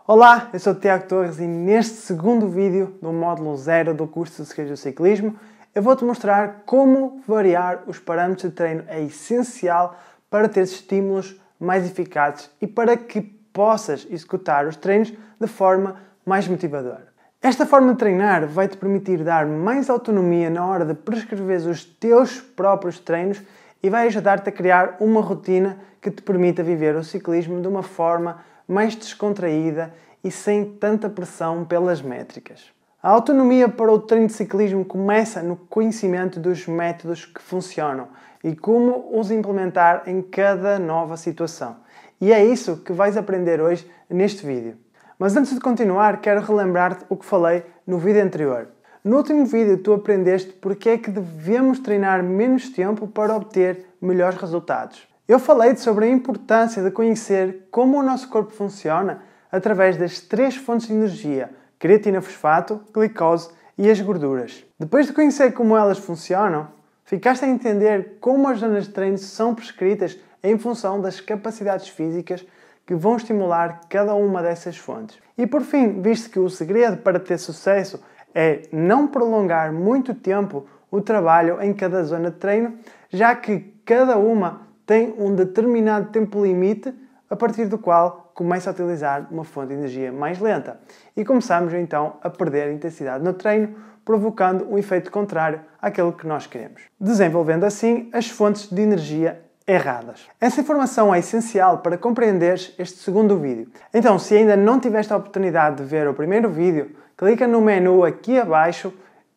Olá, eu sou o Tiago Torres e neste segundo vídeo do módulo 0 do curso de Segredos do Ciclismo eu vou-te mostrar como variar os parâmetros de treino é essencial para ter estímulos mais eficazes e para que possas executar os treinos de forma mais motivadora. Esta forma de treinar vai-te permitir dar mais autonomia na hora de prescrever os teus próprios treinos e vai ajudar-te a criar uma rotina que te permita viver o ciclismo de uma forma mais descontraída e sem tanta pressão pelas métricas. A autonomia para o treino de ciclismo começa no conhecimento dos métodos que funcionam e como os implementar em cada nova situação. E é isso que vais aprender hoje neste vídeo. Mas antes de continuar, quero relembrar-te o que falei no vídeo anterior. No último vídeo tu aprendeste porque é que devemos treinar menos tempo para obter melhores resultados. Eu falei-te sobre a importância de conhecer como o nosso corpo funciona através das 3 fontes de energia: creatina fosfato, glicose e as gorduras. Depois de conhecer como elas funcionam, ficaste a entender como as zonas de treino são prescritas em função das capacidades físicas que vão estimular cada uma dessas fontes. E por fim, viste que o segredo para ter sucesso é não prolongar muito tempo o trabalho em cada zona de treino, já que cada uma tem um determinado tempo limite a partir do qual começa a utilizar uma fonte de energia mais lenta. E começamos então a perder intensidade no treino, provocando um efeito contrário àquele que nós queremos, desenvolvendo assim as fontes de energia erradas. Essa informação é essencial para compreenderes este segundo vídeo. Então, se ainda não tiveste a oportunidade de ver o primeiro vídeo, clica no menu aqui abaixo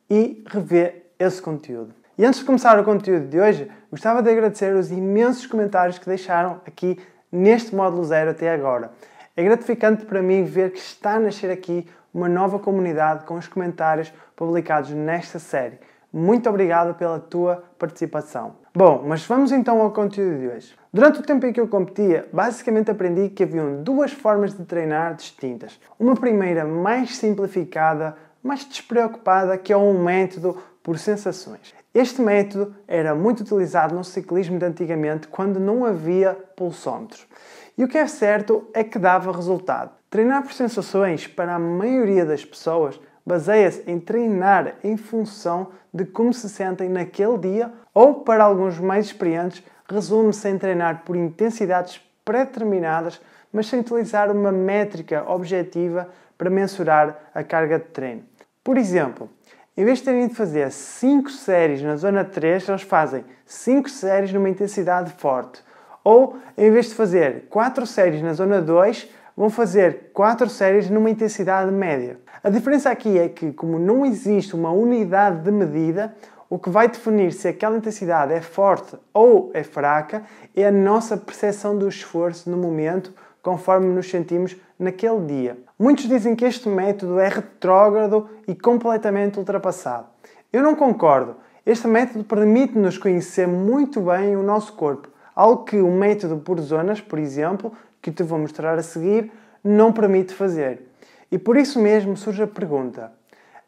e revê esse conteúdo. E antes de começar o conteúdo de hoje, gostava de agradecer os imensos comentários que deixaram aqui neste módulo 0 até agora. É gratificante para mim ver que está a nascer aqui uma nova comunidade com os comentários publicados nesta série. Muito obrigado pela tua participação. Bom, mas vamos então ao conteúdo de hoje. Durante o tempo em que eu competia, basicamente aprendi que haviam 2 formas de treinar distintas. Uma primeira mais simplificada, mais despreocupada, que é um método por sensações. Este método era muito utilizado no ciclismo de antigamente, quando não havia pulsómetros. E o que é certo é que dava resultado. Treinar por sensações, para a maioria das pessoas, baseia-se em treinar em função de como se sentem naquele dia, ou, para alguns mais experientes, resume-se em treinar por intensidades pré-determinadas, mas sem utilizar uma métrica objetiva para mensurar a carga de treino. Por exemplo, em vez de terem de fazer 5 séries na zona 3, eles fazem 5 séries numa intensidade forte. Ou, em vez de fazer 4 séries na zona 2, vão fazer 4 séries numa intensidade média. A diferença aqui é que, como não existe uma unidade de medida, o que vai definir se aquela intensidade é forte ou é fraca é a nossa percepção do esforço no momento, conforme nos sentimos naquele dia. Muitos dizem que este método é retrógrado e completamente ultrapassado. Eu não concordo. Este método permite-nos conhecer muito bem o nosso corpo, algo que o método por zonas, por exemplo, que te vou mostrar a seguir, não permite fazer. E por isso mesmo surge a pergunta: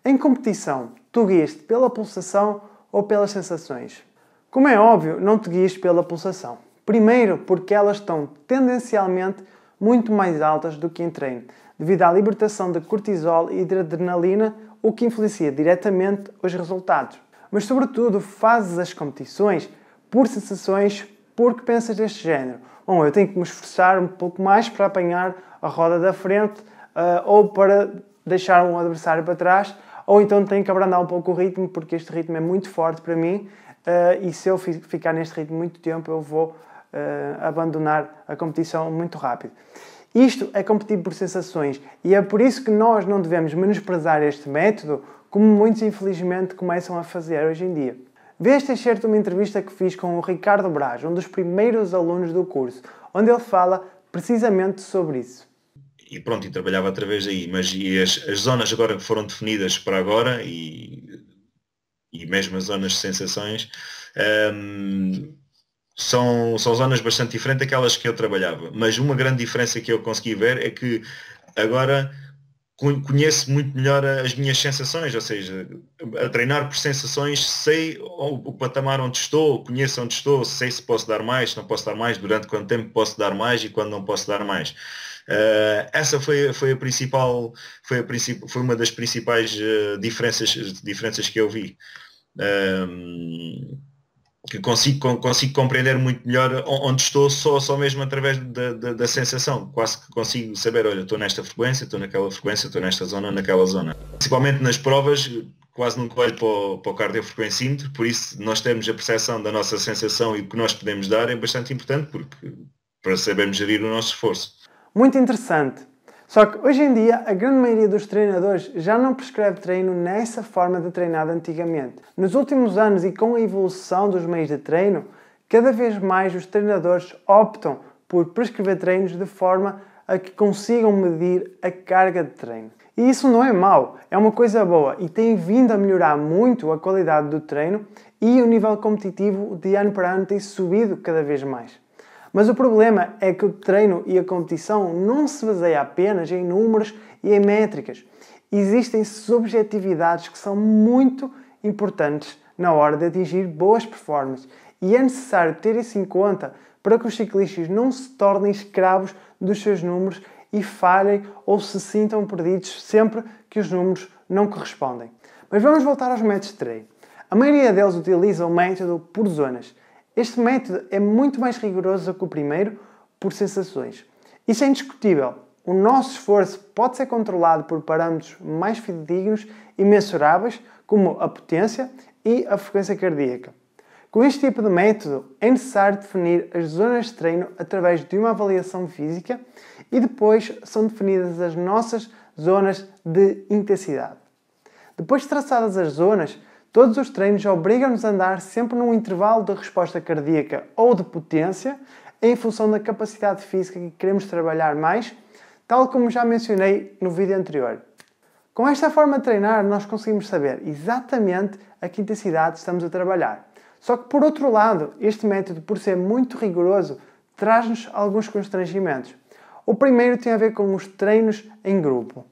em competição, tu guias-te pela pulsação ou pelas sensações? Como é óbvio, não te guias pela pulsação. Primeiro, porque elas estão tendencialmente muito mais altas do que em treino, devido à libertação de cortisol e de adrenalina, o que influencia diretamente os resultados. Mas, sobretudo, fazes as competições por sensações, porque pensas deste género: bom, eu tenho que me esforçar um pouco mais para apanhar a roda da frente, ou para deixar um adversário para trás, ou então tenho que abrandar um pouco o ritmo, porque este ritmo é muito forte para mim, e se eu ficar neste ritmo muito tempo, eu vou abandonar a competição muito rápido. Isto é competir por sensações, e é por isso que nós não devemos menosprezar este método, como muitos infelizmente começam a fazer hoje em dia. Vê este excerto de uma entrevista que fiz com o Ricardo Braz, um dos primeiros alunos do curso, onde ele fala precisamente sobre isso. E pronto, e trabalhava através daí, mas as zonas agora que foram definidas para agora e mesmo as zonas de sensações são zonas bastante diferentes daquelas que eu trabalhava, mas uma grande diferença que eu consegui ver é que agora conheço muito melhor as minhas sensações, ou seja, a treinar por sensações, sei o patamar onde estou, conheço onde estou, sei se posso dar mais, se não posso dar mais, durante quanto tempo posso dar mais e quando não posso dar mais. Essa foi a principal, foi uma das principais diferenças que eu vi. Que consigo compreender muito melhor onde estou só mesmo através da sensação. Quase que consigo saber, olha, estou nesta frequência, estou naquela frequência, estou nesta zona, naquela zona. Principalmente nas provas, quase nunca olho para o cardiofrequencímetro, por isso nós temos a percepção da nossa sensação e o que nós podemos dar é bastante importante para sabermos gerir o nosso esforço. Muito interessante. Só que hoje em dia a grande maioria dos treinadores já não prescreve treino nessa forma de treinar antigamente. Nos últimos anos e com a evolução dos meios de treino, cada vez mais os treinadores optam por prescrever treinos de forma a que consigam medir a carga de treino. E isso não é mau, é uma coisa boa e tem vindo a melhorar muito a qualidade do treino e o nível competitivo de ano para ano tem subido cada vez mais. Mas o problema é que o treino e a competição não se baseia apenas em números e em métricas. Existem subjetividades que são muito importantes na hora de atingir boas performances e é necessário ter isso em conta para que os ciclistas não se tornem escravos dos seus números e falhem ou se sintam perdidos sempre que os números não correspondem. Mas vamos voltar aos métodos de treino. A maioria deles utiliza o método por zonas. Este método é muito mais rigoroso que o primeiro por sensações. Isso é indiscutível. O nosso esforço pode ser controlado por parâmetros mais fidedignos e mensuráveis, como a potência e a frequência cardíaca. Com este tipo de método, é necessário definir as zonas de treino através de uma avaliação física e depois são definidas as nossas zonas de intensidade. Depois de traçadas as zonas, todos os treinos obrigam-nos a andar sempre num intervalo de resposta cardíaca ou de potência em função da capacidade física que queremos trabalhar mais, tal como já mencionei no vídeo anterior. Com esta forma de treinar, nós conseguimos saber exatamente a que intensidade estamos a trabalhar. Só que, por outro lado, este método, por ser muito rigoroso, traz-nos alguns constrangimentos. O primeiro tem a ver com os treinos em grupo.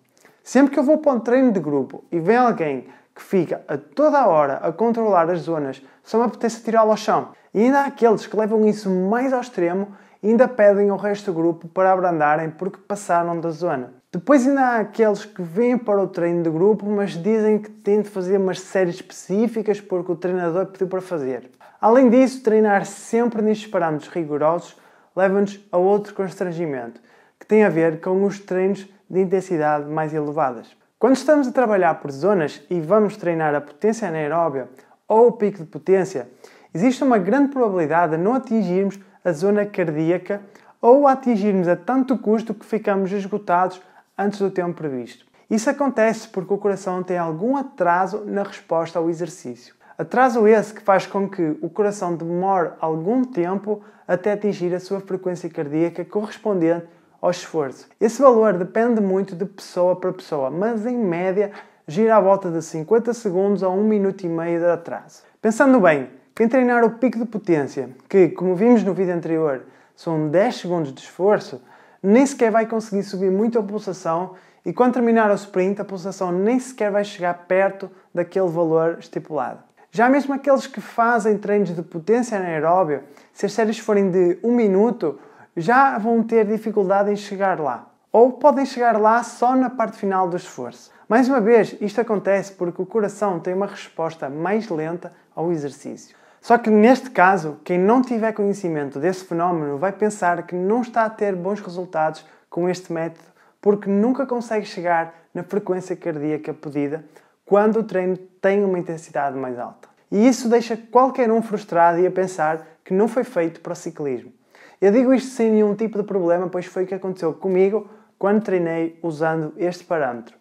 Sempre que eu vou para um treino de grupo e vem alguém que fica a toda a hora a controlar as zonas, só me apetece tirá-lo ao chão. E ainda há aqueles que levam isso mais ao extremo e ainda pedem ao resto do grupo para abrandarem porque passaram da zona. Depois ainda há aqueles que vêm para o treino de grupo, mas dizem que têm de fazer umas séries específicas porque o treinador pediu para fazer. Além disso, treinar sempre nestes parâmetros rigorosos leva-nos a outro constrangimento, que tem a ver com os treinos de intensidade mais elevadas. Quando estamos a trabalhar por zonas e vamos treinar a potência anaeróbia ou o pico de potência, existe uma grande probabilidade de não atingirmos a zona cardíaca ou a atingirmos a tanto custo que ficamos esgotados antes do tempo previsto. Isso acontece porque o coração tem algum atraso na resposta ao exercício. Atraso esse que faz com que o coração demore algum tempo até atingir a sua frequência cardíaca correspondente ao esforço. Esse valor depende muito de pessoa para pessoa, mas em média gira à volta de 50 segundos a 1 minuto e meio de atraso. Pensando bem, quem treinar o pico de potência, que, como vimos no vídeo anterior, são 10 segundos de esforço, nem sequer vai conseguir subir muito a pulsação e quando terminar o sprint, a pulsação nem sequer vai chegar perto daquele valor estipulado. Já mesmo aqueles que fazem treinos de potência anaeróbia, se as séries forem de 1 minuto, já vão ter dificuldade em chegar lá. Ou podem chegar lá só na parte final do esforço. Mais uma vez, isto acontece porque o coração tem uma resposta mais lenta ao exercício. Só que neste caso, quem não tiver conhecimento desse fenómeno vai pensar que não está a ter bons resultados com este método porque nunca consegue chegar na frequência cardíaca pedida quando o treino tem uma intensidade mais alta. E isso deixa qualquer um frustrado e a pensar que não foi feito para o ciclismo. Eu digo isto sem nenhum tipo de problema, pois foi o que aconteceu comigo quando treinei usando este parâmetro.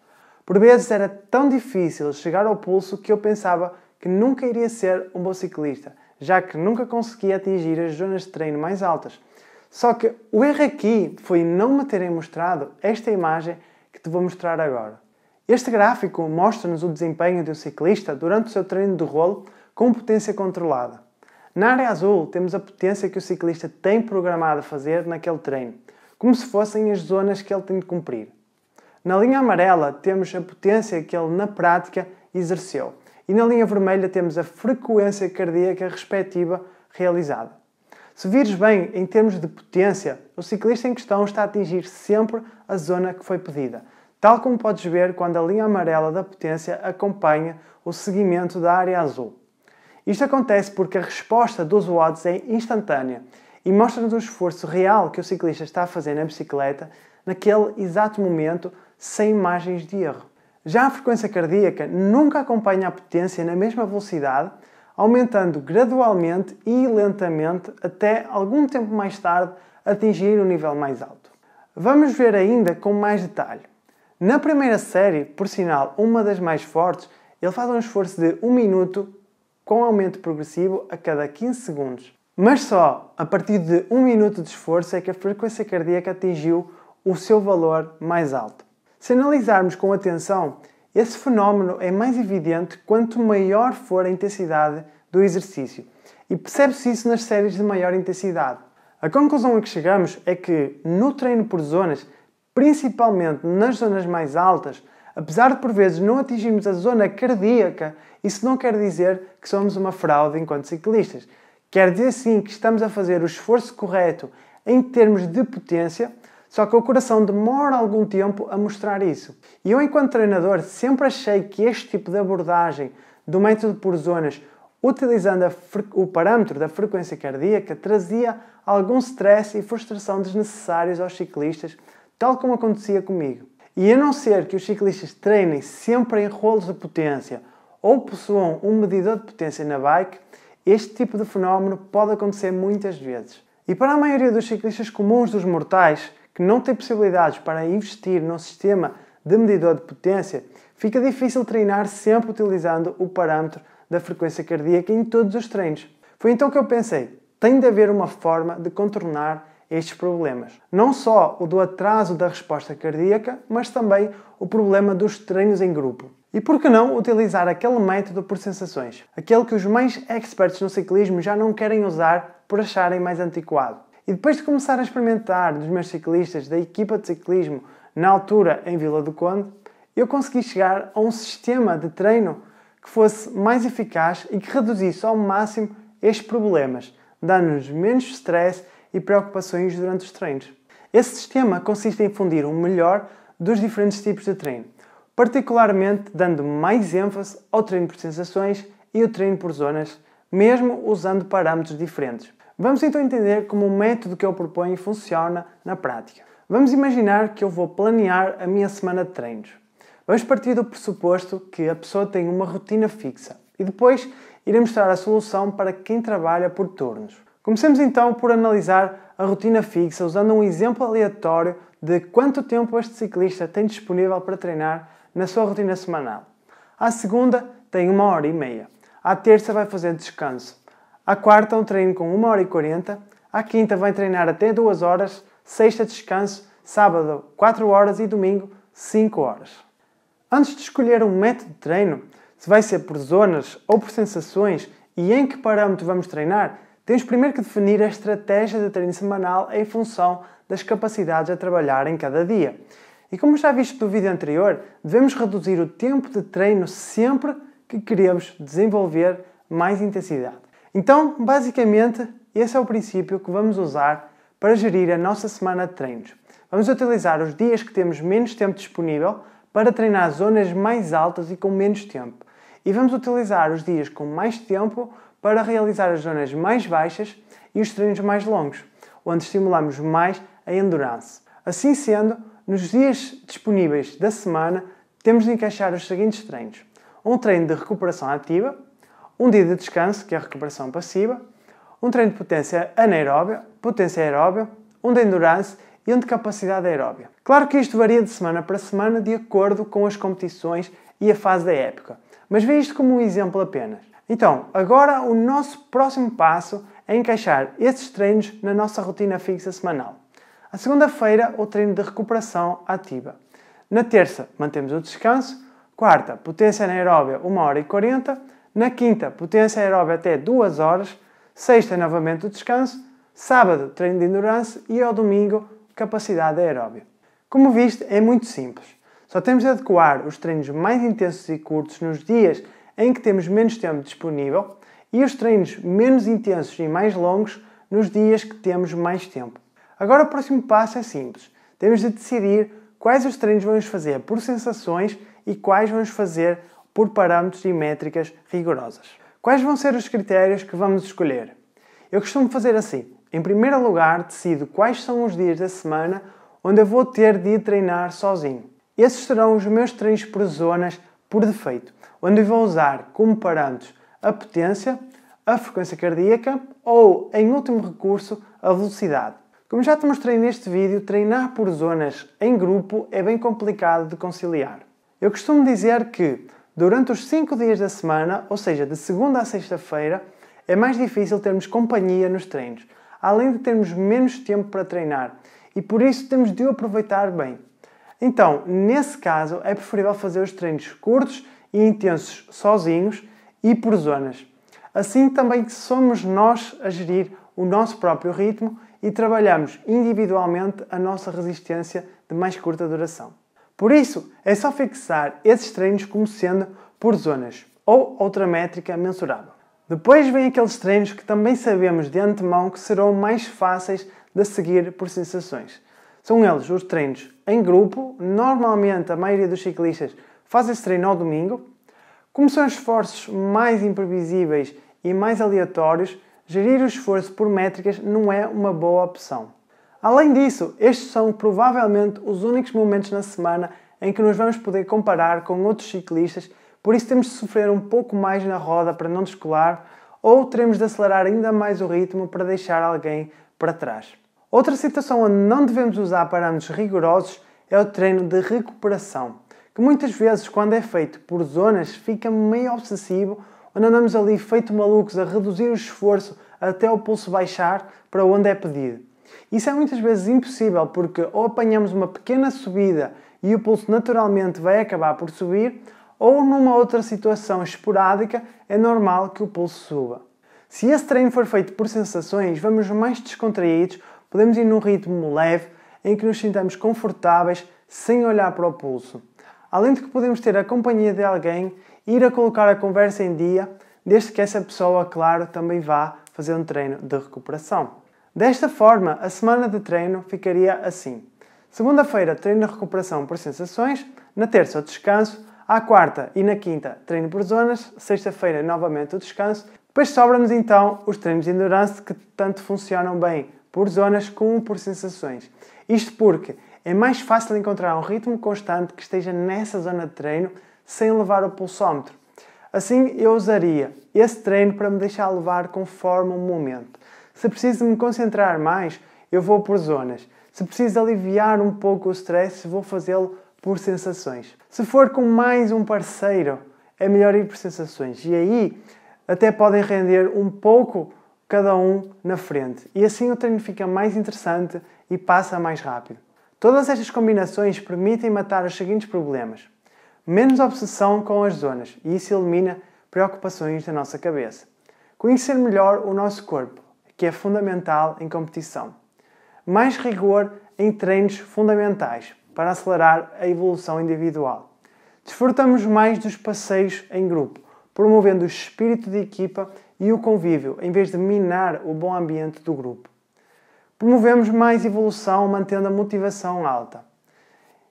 Por vezes era tão difícil chegar ao pulso que eu pensava que nunca iria ser um bom ciclista, já que nunca conseguia atingir as zonas de treino mais altas. Só que o erro aqui foi não me terem mostrado esta imagem que te vou mostrar agora. Este gráfico mostra-nos o desempenho de um ciclista durante o seu treino de rolo com potência controlada. Na área azul temos a potência que o ciclista tem programado a fazer naquele treino, como se fossem as zonas que ele tem de cumprir. Na linha amarela temos a potência que ele na prática exerceu e na linha vermelha temos a frequência cardíaca respectiva realizada. Se vires bem em termos de potência, o ciclista em questão está a atingir sempre a zona que foi pedida, tal como podes ver quando a linha amarela da potência acompanha o seguimento da área azul. Isto acontece porque a resposta dos watts é instantânea e mostra-nos o esforço real que o ciclista está a fazer na bicicleta naquele exato momento, sem margens de erro. Já a frequência cardíaca nunca acompanha a potência na mesma velocidade, aumentando gradualmente e lentamente até algum tempo mais tarde atingir o nível mais alto. Vamos ver ainda com mais detalhe. Na primeira série, por sinal uma das mais fortes, ele faz um esforço de 1 minuto com aumento progressivo a cada 15 segundos. Mas só a partir de 1 minuto de esforço é que a frequência cardíaca atingiu o seu valor mais alto. Se analisarmos com atenção, esse fenómeno é mais evidente quanto maior for a intensidade do exercício, e percebe-se isso nas séries de maior intensidade. A conclusão a que chegamos é que, no treino por zonas, principalmente nas zonas mais altas, apesar de por vezes não atingirmos a zona cardíaca, isso não quer dizer que somos uma fraude enquanto ciclistas. Quer dizer sim que estamos a fazer o esforço correto em termos de potência, só que o coração demora algum tempo a mostrar isso. E eu, enquanto treinador, sempre achei que este tipo de abordagem do método por zonas, utilizando o parâmetro da frequência cardíaca, trazia algum stress e frustração desnecessários aos ciclistas, tal como acontecia comigo. E a não ser que os ciclistas treinem sempre em rolos de potência ou possuam um medidor de potência na bike, este tipo de fenómeno pode acontecer muitas vezes. E para a maioria dos ciclistas comuns dos mortais, que não têm possibilidades para investir num sistema de medidor de potência, fica difícil treinar sempre utilizando o parâmetro da frequência cardíaca em todos os treinos. Foi então que eu pensei, tem de haver uma forma de contornar estes problemas. Não só o do atraso da resposta cardíaca, mas também o problema dos treinos em grupo. E por que não utilizar aquele método por sensações? Aquele que os mais experts no ciclismo já não querem usar por acharem mais antiquado. E depois de começar a experimentar dos meus ciclistas da equipa de ciclismo na altura em Vila do Conde, eu consegui chegar a um sistema de treino que fosse mais eficaz e que reduzisse ao máximo estes problemas, dando-nos menos stress e preocupações durante os treinos. Esse sistema consiste em fundir o melhor dos diferentes tipos de treino, particularmente dando mais ênfase ao treino por sensações e ao treino por zonas, mesmo usando parâmetros diferentes. Vamos então entender como o método que eu proponho funciona na prática. Vamos imaginar que eu vou planear a minha semana de treinos. Vamos partir do pressuposto que a pessoa tem uma rotina fixa e depois irei mostrar a solução para quem trabalha por turnos. Comecemos então por analisar a rotina fixa usando um exemplo aleatório de quanto tempo este ciclista tem disponível para treinar na sua rotina semanal. À segunda tem 1h30. À terça vai fazer descanso. À quarta um treino com 1h40. À quinta vai treinar até 2 horas. Sexta descanso. Sábado 4 horas e domingo 5 horas. Antes de escolher um método de treino, se vai ser por zonas ou por sensações e em que parâmetro vamos treinar, temos primeiro que definir a estratégia de treino semanal em função das capacidades a trabalhar em cada dia. E como já viste do vídeo anterior, devemos reduzir o tempo de treino sempre que queremos desenvolver mais intensidade. Então, basicamente, esse é o princípio que vamos usar para gerir a nossa semana de treinos. Vamos utilizar os dias que temos menos tempo disponível para treinar zonas mais altas e com menos tempo. E vamos utilizar os dias com mais tempo para realizar as zonas mais baixas e os treinos mais longos, onde estimulamos mais a endurance. Assim sendo, nos dias disponíveis da semana, temos de encaixar os seguintes treinos. Um treino de recuperação ativa, um dia de descanso, que é a recuperação passiva, um treino de potência anaeróbia, potência aeróbia, um de endurance e um de capacidade aeróbia. Claro que isto varia de semana para semana de acordo com as competições e a fase da época, mas vê isto como um exemplo apenas. Então, agora o nosso próximo passo é encaixar esses treinos na nossa rotina fixa semanal. À segunda-feira, o treino de recuperação ativa. Na terça, mantemos o descanso. Quarta, potência anaeróbia 1h40. Na quinta, potência aeróbia até 2 horas. Sexta, novamente o descanso. Sábado, treino de endurance. E ao domingo, capacidade aeróbia. Como viste, é muito simples. Só temos de adequar os treinos mais intensos e curtos nos dias em que temos menos tempo disponível e os treinos menos intensos e mais longos nos dias que temos mais tempo. Agora o próximo passo é simples. Temos de decidir quais os treinos vamos fazer por sensações e quais vamos fazer por parâmetros e métricas rigorosas. Quais vão ser os critérios que vamos escolher? Eu costumo fazer assim. Em primeiro lugar, decido quais são os dias da semana onde eu vou ter de ir treinar sozinho. Esses serão os meus treinos por zonas por defeito, onde eu vou usar como parâmetros a potência, a frequência cardíaca ou, em último recurso, a velocidade. Como já te mostrei neste vídeo, treinar por zonas em grupo é bem complicado de conciliar. Eu costumo dizer que, durante os 5 dias da semana, ou seja, de segunda a sexta-feira, é mais difícil termos companhia nos treinos, além de termos menos tempo para treinar, e por isso temos de o aproveitar bem. Então, nesse caso, é preferível fazer os treinos curtos e intensos sozinhos e por zonas. Assim também somos nós a gerir o nosso próprio ritmo e trabalhamos individualmente a nossa resistência de mais curta duração. Por isso, é só fixar esses treinos como sendo por zonas ou outra métrica mensurável. Depois vem aqueles treinos que também sabemos de antemão que serão mais fáceis de seguir por sensações. São eles os treinos em grupo. Normalmente a maioria dos ciclistas faz esse treino ao domingo. Como são esforços mais imprevisíveis e mais aleatórios, gerir o esforço por métricas não é uma boa opção. Além disso, estes são provavelmente os únicos momentos na semana em que nos vamos poder comparar com outros ciclistas, por isso temos de sofrer um pouco mais na roda para não descolar ou teremos de acelerar ainda mais o ritmo para deixar alguém para trás. Outra situação onde não devemos usar parâmetros rigorosos é o treino de recuperação, que muitas vezes, quando é feito por zonas, fica meio obsessivo, onde andamos ali feito malucos a reduzir o esforço até o pulso baixar para onde é pedido. Isso é muitas vezes impossível porque ou apanhamos uma pequena subida e o pulso naturalmente vai acabar por subir, ou numa outra situação esporádica é normal que o pulso suba. Se esse treino for feito por sensações, vamos mais descontraídos, podemos ir num ritmo leve em que nos sintamos confortáveis sem olhar para o pulso. Além de que podemos ter a companhia de alguém e ir a colocar a conversa em dia, desde que essa pessoa, claro, também vá fazer um treino de recuperação. Desta forma, a semana de treino ficaria assim. Segunda-feira, treino de recuperação por sensações. Na terça, o descanso. À quarta e na quinta, treino por zonas. Sexta-feira, novamente o descanso. Depois sobram-nos então os treinos de endurance que tanto funcionam bem por zonas como por sensações. Isto porque é mais fácil encontrar um ritmo constante que esteja nessa zona de treino sem levar o pulsómetro. Assim, eu usaria esse treino para me deixar levar conforme o momento. Se preciso me concentrar mais, eu vou por zonas. Se preciso aliviar um pouco o stress, vou fazê-lo por sensações. Se for com mais um parceiro, é melhor ir por sensações. E aí, até podem render um pouco cada um na frente. E assim o treino fica mais interessante e passa mais rápido. Todas estas combinações permitem matar os seguintes problemas. Menos obsessão com as zonas, e isso elimina preocupações da nossa cabeça. Conhecer melhor o nosso corpo, que é fundamental em competição. Mais rigor em treinos fundamentais, para acelerar a evolução individual. Desfrutamos mais dos passeios em grupo, promovendo o espírito de equipa e o convívio, em vez de minar o bom ambiente do grupo. Promovemos mais evolução, mantendo a motivação alta.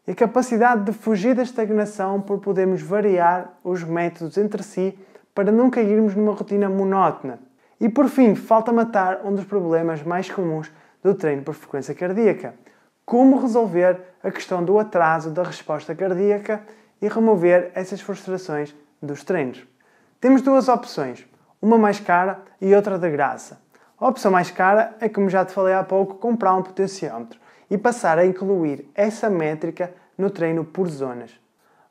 E a capacidade de fugir da estagnação por podermos variar os métodos entre si para não cairmos numa rotina monótona. E por fim, falta matar um dos problemas mais comuns do treino por frequência cardíaca. Como resolver a questão do atraso da resposta cardíaca e remover essas frustrações dos treinos. Temos duas opções, uma mais cara e outra de graça. A opção mais cara é, como já te falei há pouco, comprar um potenciómetro e passar a incluir essa métrica no treino por zonas.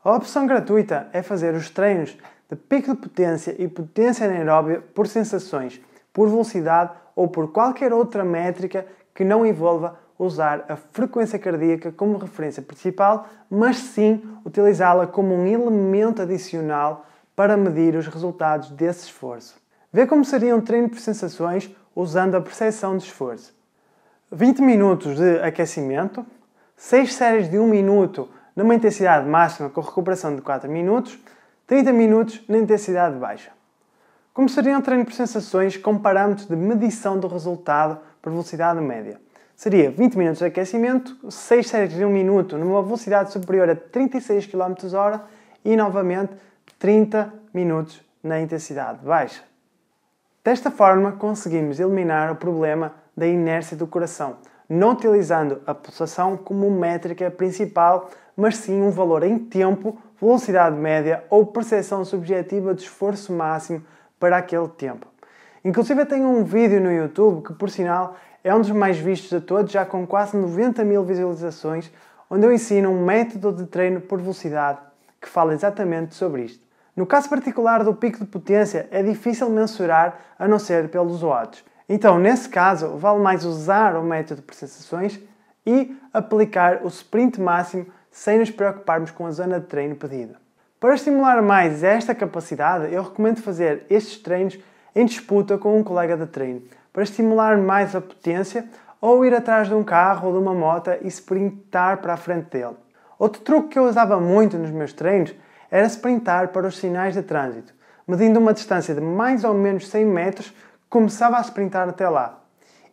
A opção gratuita é fazer os treinos de pico de potência e potência anaeróbia por sensações, por velocidade ou por qualquer outra métrica que não envolva usar a frequência cardíaca como referência principal, mas sim utilizá-la como um elemento adicional para medir os resultados desse esforço. Vê como seria um treino por sensações usando a percepção de esforço. 20 minutos de aquecimento, 6 séries de 1 minuto numa intensidade máxima com recuperação de 4 minutos, 30 minutos na intensidade baixa. Como seria um treino por sensações com parâmetros de medição do resultado por velocidade média? Seria 20 minutos de aquecimento, 6 séries de 1 minuto numa velocidade superior a 36 km/h e, novamente, 30 minutos na intensidade baixa. Desta forma, conseguimos eliminar o problema da inércia do coração, não utilizando a pulsação como métrica principal, mas sim um valor em tempo, velocidade média ou percepção subjetiva de esforço máximo para aquele tempo. Inclusive eu tenho um vídeo no YouTube que, por sinal, é um dos mais vistos de todos, já com quase 90 mil visualizações, onde eu ensino um método de treino por velocidade que fala exatamente sobre isto. No caso particular do pico de potência, é difícil mensurar a não ser pelos watts. Então, nesse caso, vale mais usar o método por sensações e aplicar o sprint máximo sem nos preocuparmos com a zona de treino pedida. Para estimular mais esta capacidade, eu recomendo fazer estes treinos em disputa com um colega de treino, para estimular mais a potência, ou ir atrás de um carro ou de uma moto e sprintar para a frente dele. Outro truque que eu usava muito nos meus treinos era sprintar para os sinais de trânsito, medindo uma distância de mais ou menos 100 metros, começava a sprintar até lá.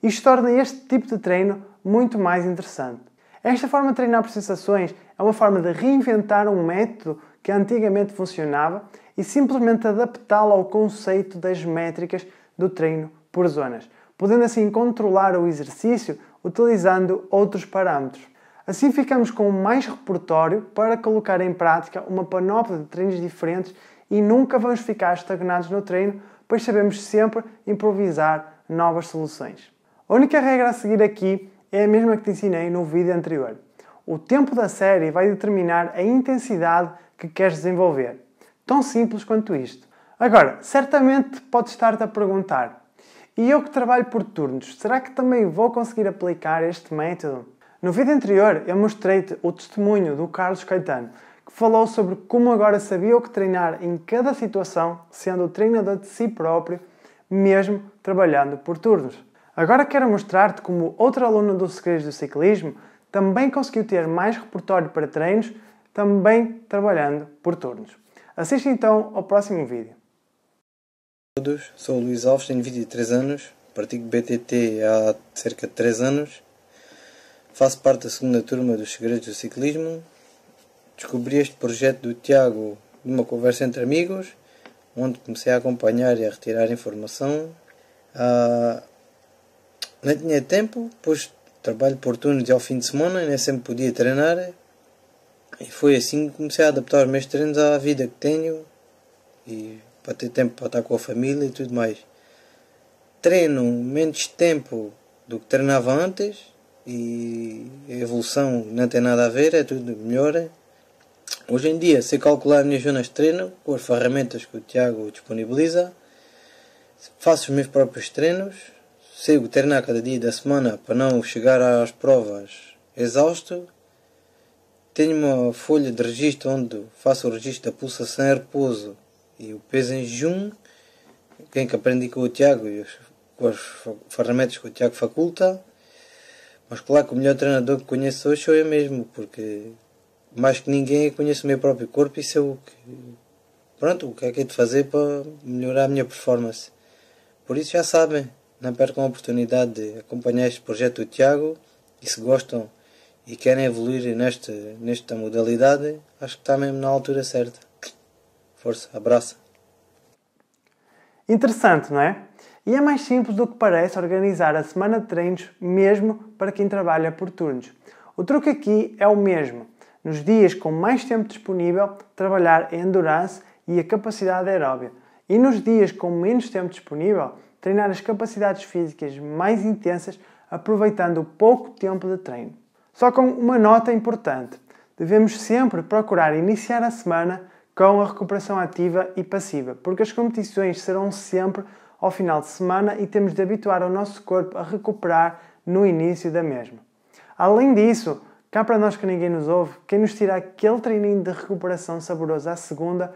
Isto torna este tipo de treino muito mais interessante. Esta forma de treinar por sensações é uma forma de reinventar um método que antigamente funcionava e simplesmente adaptá-lo ao conceito das métricas do treino por zonas, podendo assim controlar o exercício utilizando outros parâmetros. Assim ficamos com mais repertório para colocar em prática uma panóplia de treinos diferentes e nunca vamos ficar estagnados no treino, pois sabemos sempre improvisar novas soluções. A única regra a seguir aqui é a mesma que te ensinei no vídeo anterior. O tempo da série vai determinar a intensidade que queres desenvolver. Tão simples quanto isto. Agora, certamente podes estar-te a perguntar: e eu que trabalho por turnos, será que também vou conseguir aplicar este método? No vídeo anterior eu mostrei-te o testemunho do Carlos Caetano, que falou sobre como agora sabia o que treinar em cada situação, sendo o treinador de si próprio, mesmo trabalhando por turnos. Agora quero mostrar-te como outro aluno do Segredos do Ciclismo também conseguiu ter mais repertório para treinos, também trabalhando por turnos. Assiste então ao próximo vídeo. Olá a todos, sou o Luís Alves, tenho 23 anos, pratico BTT há cerca de 3 anos, faço parte da segunda turma dos Segredos do Ciclismo. Descobri este projeto do Tiago numa conversa entre amigos, onde comecei a acompanhar e a retirar informação. Não tinha tempo, pois trabalho por turnos e ao fim de semana, nem sempre podia treinar. E foi assim que comecei a adaptar os meus treinos à vida que tenho e para ter tempo para estar com a família e tudo mais. Treino menos tempo do que treinava antes e a evolução não tem nada a ver, é tudo melhor. Hoje em dia sei calcular as minhas zonas de treino com as ferramentas que o Tiago disponibiliza. Faço os meus próprios treinos, sei o que treinar cada dia da semana para não chegar às provas exausto. Tenho uma folha de registro onde faço o registro da pulsação em repouso e o peso em jejum, quem que aprendi com o Tiago e com as ferramentas que o Tiago faculta. Mas claro que o melhor treinador que conheço hoje sou eu mesmo, porque mais que ninguém eu conheço o meu próprio corpo e sei o que é que é de fazer para melhorar a minha performance. Por isso já sabem, não percam a oportunidade de acompanhar este projeto do Tiago e se gostam e querem evoluir nesta modalidade, acho que está mesmo na altura certa. Força, abraço. Interessante, não é? E é mais simples do que parece organizar a semana de treinos mesmo para quem trabalha por turnos. O truque aqui é o mesmo. Nos dias com mais tempo disponível, trabalhar a endurance e a capacidade aeróbia. E nos dias com menos tempo disponível, treinar as capacidades físicas mais intensas, aproveitando o pouco tempo de treino. Só com uma nota importante. Devemos sempre procurar iniciar a semana com a recuperação ativa e passiva, porque as competições serão sempre ao final de semana e temos de habituar o nosso corpo a recuperar no início da mesma. Além disso, cá para nós que ninguém nos ouve, quem nos tira aquele treininho de recuperação saboroso à segunda,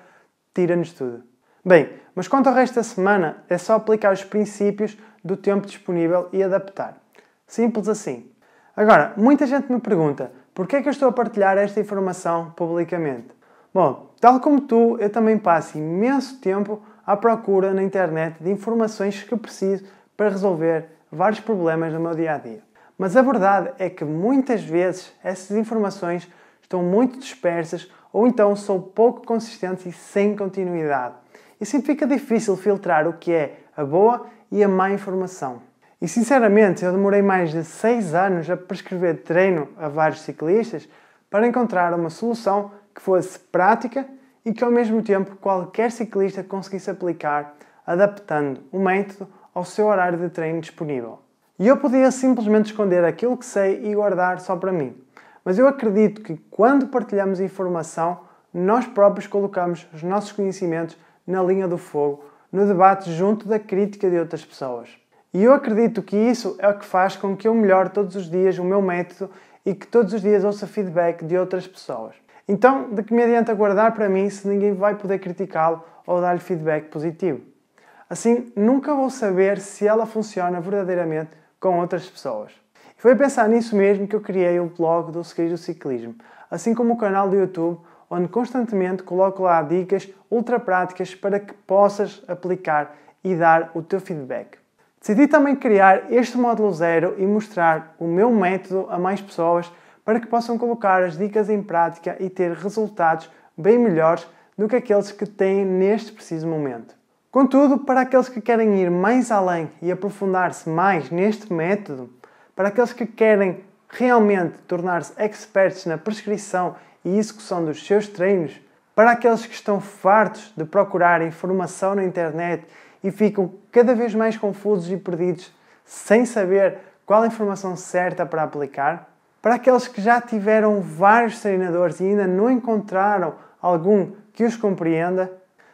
tira-nos tudo. Bem, mas quanto ao resto da semana, é só aplicar os princípios do tempo disponível e adaptar. Simples assim. Agora, muita gente me pergunta, Por que é que eu estou a partilhar esta informação publicamente? Bom, tal como tu, eu também passo imenso tempo à procura na internet de informações que preciso para resolver vários problemas no meu dia-a-dia. Mas a verdade é que muitas vezes essas informações estão muito dispersas ou então são pouco consistentes e sem continuidade. E assim fica difícil filtrar o que é a boa e a má informação. E sinceramente, eu demorei mais de 6 anos a prescrever treino a vários ciclistas para encontrar uma solução que fosse prática e que ao mesmo tempo qualquer ciclista conseguisse aplicar, adaptando o método ao seu horário de treino disponível. E eu podia simplesmente esconder aquilo que sei e guardar só para mim. Mas eu acredito que quando partilhamos informação, nós próprios colocamos os nossos conhecimentos na linha do fogo, no debate junto da crítica de outras pessoas. E eu acredito que isso é o que faz com que eu melhore todos os dias o meu método e que todos os dias ouça feedback de outras pessoas. Então, de que me adianta guardar para mim se ninguém vai poder criticá-lo ou dar-lhe feedback positivo? Assim, nunca vou saber se ela funciona verdadeiramente com outras pessoas. E foi a pensar nisso mesmo que eu criei o blog do Segredos do Ciclismo, assim como o canal do YouTube, onde constantemente coloco lá dicas ultra práticas para que possas aplicar e dar o teu feedback. Decidi também criar este módulo 0 e mostrar o meu método a mais pessoas para que possam colocar as dicas em prática e ter resultados bem melhores do que aqueles que têm neste preciso momento. Contudo, para aqueles que querem ir mais além e aprofundar-se mais neste método, para aqueles que querem realmente tornar-se experts na prescrição e execução dos seus treinos, para aqueles que estão fartos de procurar informação na internet e ficam cada vez mais confusos e perdidos sem saber qual a informação certa para aplicar, para aqueles que já tiveram vários treinadores e ainda não encontraram algum que os compreenda,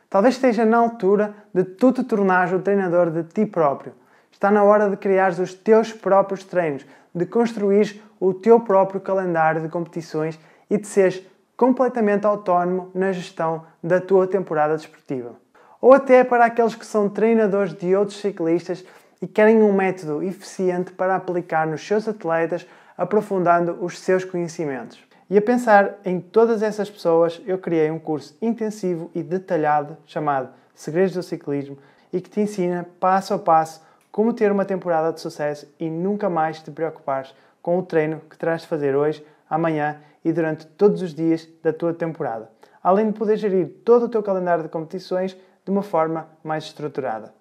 talvez esteja na altura de tu te tornares o treinador de ti próprio. Está na hora de criares os teus próprios treinos, de construires o teu próprio calendário de competições e de seres completamente autónomo na gestão da tua temporada desportiva. Ou até para aqueles que são treinadores de outros ciclistas e querem um método eficiente para aplicar nos seus atletas, aprofundando os seus conhecimentos. E a pensar em todas essas pessoas, eu criei um curso intensivo e detalhado chamado Segredos do Ciclismo e que te ensina passo a passo como ter uma temporada de sucesso e nunca mais te preocupares com o treino que terás de fazer hoje, amanhã e durante todos os dias da tua temporada, além de poder gerir todo o teu calendário de competições de uma forma mais estruturada.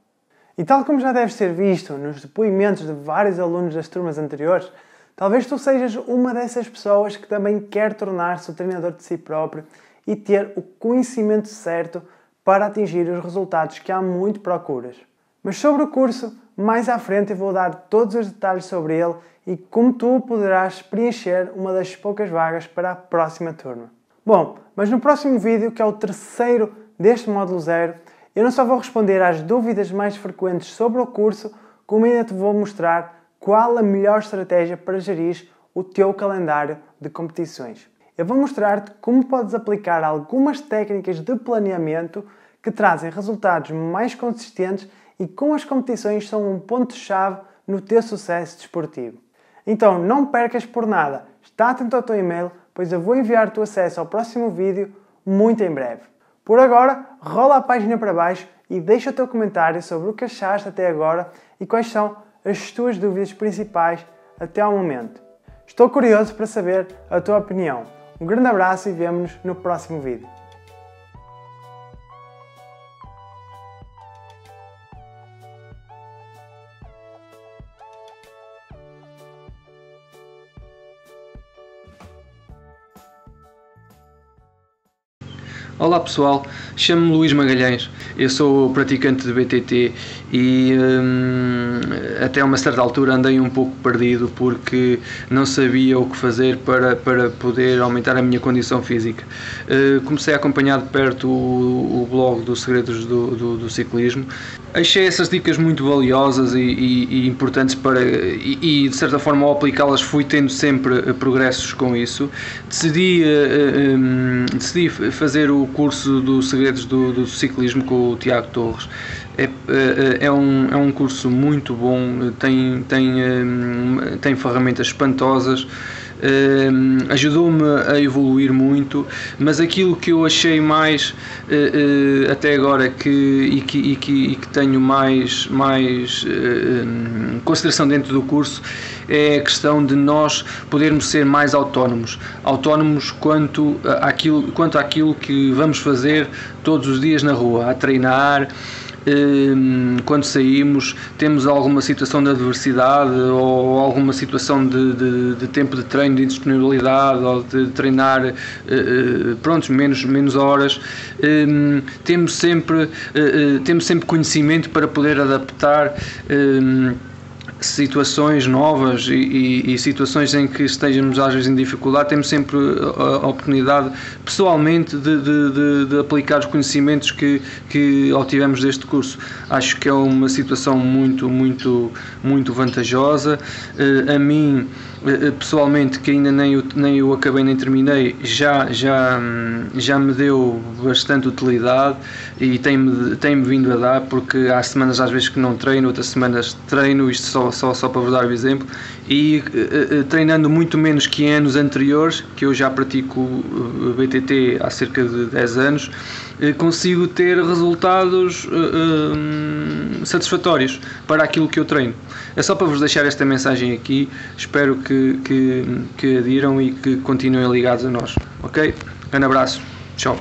E tal como já deves ter visto nos depoimentos de vários alunos das turmas anteriores, talvez tu sejas uma dessas pessoas que também quer tornar-se o treinador de si próprio e ter o conhecimento certo para atingir os resultados que há muito procuras. Mas sobre o curso, mais à frente eu vou dar todos os detalhes sobre ele e como tu poderás preencher uma das poucas vagas para a próxima turma. Bom, mas no próximo vídeo, que é o terceiro deste módulo 0, eu não só vou responder às dúvidas mais frequentes sobre o curso, como ainda te vou mostrar qual a melhor estratégia para gerir o teu calendário de competições. Eu vou mostrar-te como podes aplicar algumas técnicas de planeamento que trazem resultados mais consistentes e com as competições são um ponto-chave no teu sucesso desportivo. Então não percas por nada, está atento ao teu e-mail, pois eu vou enviar-te o acesso ao próximo vídeo muito em breve. Por agora, rola a página para baixo e deixa o teu comentário sobre o que achaste até agora e quais são as tuas dúvidas principais até ao momento. Estou curioso para saber a tua opinião. Um grande abraço e vemo-nos no próximo vídeo. Olá pessoal, chamo-me Luís Magalhães, eu sou praticante de BTT e até uma certa altura andei um pouco perdido porque não sabia o que fazer para poder aumentar a minha condição física. Comecei a acompanhar de perto o blog dos Segredos do Ciclismo. Achei essas dicas muito valiosas e importantes e de certa forma ao aplicá-las fui tendo sempre progressos com isso. Decidi fazer o curso dos Segredos do Ciclismo com o Tiago Torres. É um curso muito bom, tem ferramentas espantosas, ajudou-me a evoluir muito, mas aquilo que eu achei mais até agora que tenho mais consideração dentro do curso é a questão de nós podermos ser mais autónomos quanto àquilo que vamos fazer todos os dias na rua, a treinar. Quando saímos, temos alguma situação de adversidade ou alguma situação de tempo de treino, de indisponibilidade ou de treinar menos horas, temos sempre conhecimento para poder adaptar situações novas e situações em que estejamos às vezes em dificuldade. Temos sempre a oportunidade pessoalmente de aplicar os conhecimentos que obtivemos deste curso. Acho que é uma situação muito vantajosa. A mim pessoalmente, que ainda nem eu acabei nem terminei, já me deu bastante utilidade e tem-me vindo a dar, porque há semanas às vezes que não treino, outras semanas treino, isto só para vos dar o exemplo, e treinando muito menos que em anos anteriores, que eu já pratico BTT há cerca de 10 anos, consigo ter resultados satisfatórios para aquilo que eu treino. É só para vos deixar esta mensagem aqui, espero que adiram e que continuem ligados a nós, ok? Um abraço, tchau.